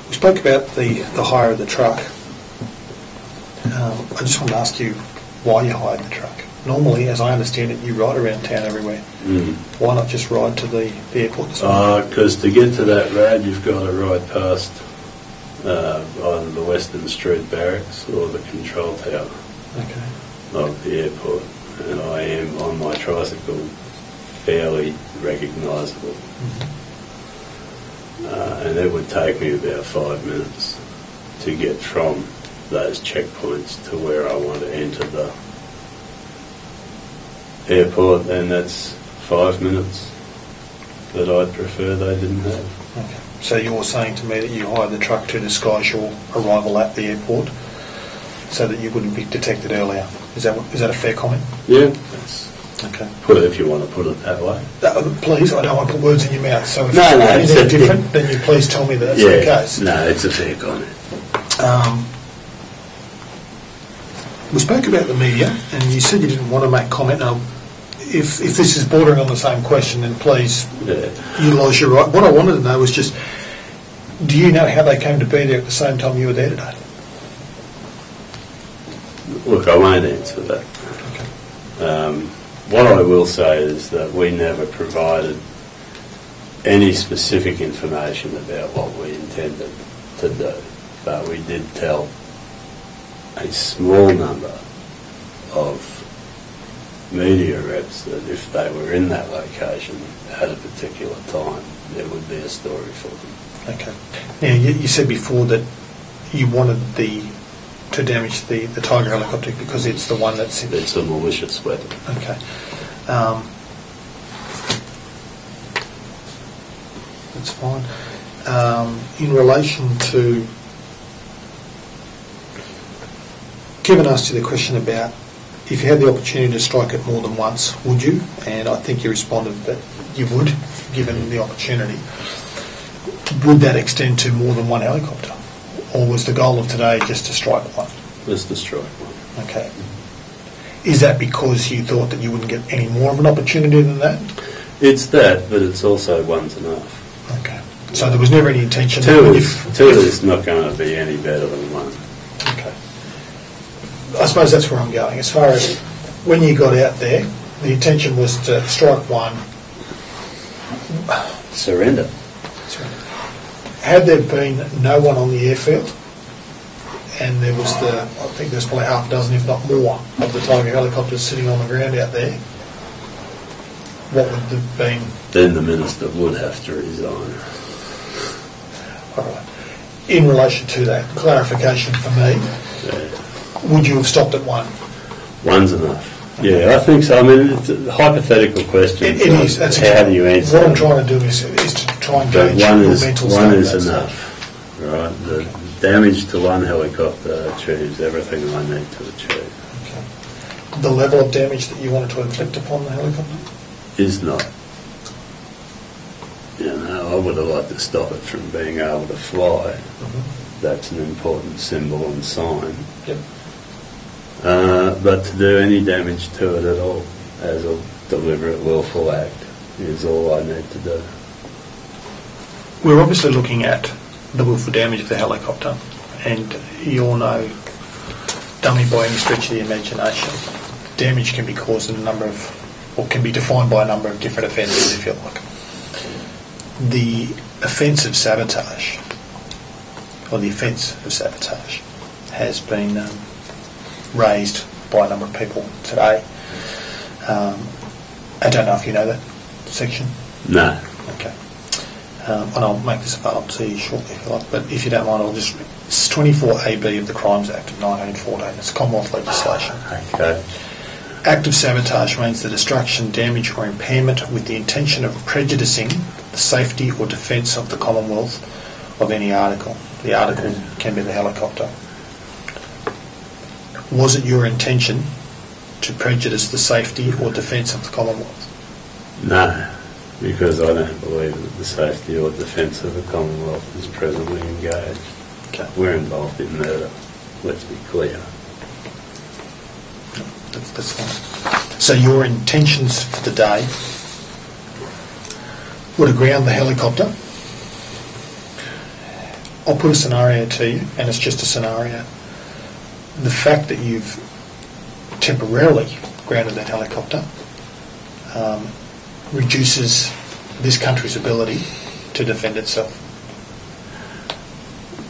We spoke about the hire of the truck. I just want to ask you why you hired the truck. Normally, as I understand it, you ride around town everywhere. Mm. Why not just ride to the airport this morning? Because to get to that road, you've got to ride past either the Western Street Barracks or the control tower of the airport. And I am, on my tricycle, fairly recognisable. Mm-hmm. And it would take me about 5 minutes to get from those checkpoints to where I want to enter the airport, and that's 5 minutes that I'd prefer they didn't have. Okay. So you're saying to me that you hired the truck to disguise your arrival at the airport so that you wouldn't be detected earlier. Is that a fair comment? Yeah. That's okay. Put it if you want to put it that way. Please, I don't want to put words in your mouth. So if no, anything different, then you please tell me that that's the case. No, it's a fair comment. We spoke about the media, and you said you didn't want to make comment. Now, if this is bordering on the same question, then please utilise your right. What I wanted to know was just, do you know how they came to be there at the same time you were there today? Look, I won't answer that. Okay. What I will say is that we never provided any specific information about what we intended to do, but we did tell a small number of media reps that if they were in that location at a particular time, there would be a story for them. Okay. Now, you said before that you wanted to damage the Tiger helicopter because it's the one that's... It's a malicious weapon. Okay. That's fine. In relation to... Kevin asked you the question about if you had the opportunity to strike it more than once, would you? And I think you responded that you would, given the opportunity. Would that extend to more than one helicopter? Or was the goal of today just to strike one? Just to strike one. Okay. Is that because you thought that you wouldn't get any more of an opportunity than that? It's that, but it's also one's enough. Okay. So there was never any intention... Two is not going to be any better than one. Okay. I suppose that's where I'm going. As far as when you got out there, the intention was to strike one. Surrender. Had there been no one on the airfield, and there was I think there's probably half a dozen, if not more, of the Tiger helicopters sitting on the ground out there, what would have been? Then the minister would have to resign. All right. In relation to that, clarification for me. Yeah. Would you have stopped at one? One's enough. Yeah, I think so. I mean, it's a hypothetical question. It is. That's how do you answer what I'm trying to do is to try and gauge your mental state. One is enough, right? The damage to one helicopter achieves everything I need to achieve. Okay. The level of damage that you wanted to inflict upon the helicopter? Is not. You know, I would have liked to stop it from being able to fly. Mm-hmm. That's an important symbol and sign. Yep. But to do any damage to it at all as a deliberate, willful act is all I need to do. We're obviously looking at the willful damage of the helicopter, and you all know, dummy by any stretch of the imagination, damage can be caused in or can be defined by a number of different offences, if you like. The offence of sabotage, or the offence of sabotage, has been raised by a number of people today. I don't know if you know that section. No. Okay. And I'll make this available to you shortly if you like, but if you don't mind, it's 24AB of the Crimes Act of 1914. It's Commonwealth legislation. Okay. Act of sabotage means the destruction, damage or impairment with the intention of prejudicing the safety or defence of the Commonwealth of any article. The article can be the helicopter. Was it your intention to prejudice the safety or defence of the Commonwealth? No, because I don't believe that the safety or defence of the Commonwealth is presently engaged. Okay. We're involved in murder, let's be clear. That's fine. So your intentions for the day were to ground the helicopter I'll put a scenario to you, and it's just a scenario. The fact that you've temporarily grounded that helicopter reduces this country's ability to defend itself.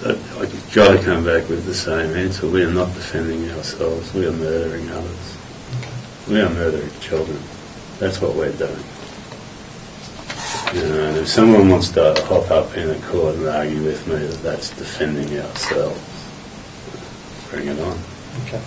I've got to come back with the same answer. We are not defending ourselves. We are murdering others. Okay. We are murdering children. That's what we're doing. And if someone wants to hop up in a court and argue with me that that's defending ourselves, bring it on. Okay.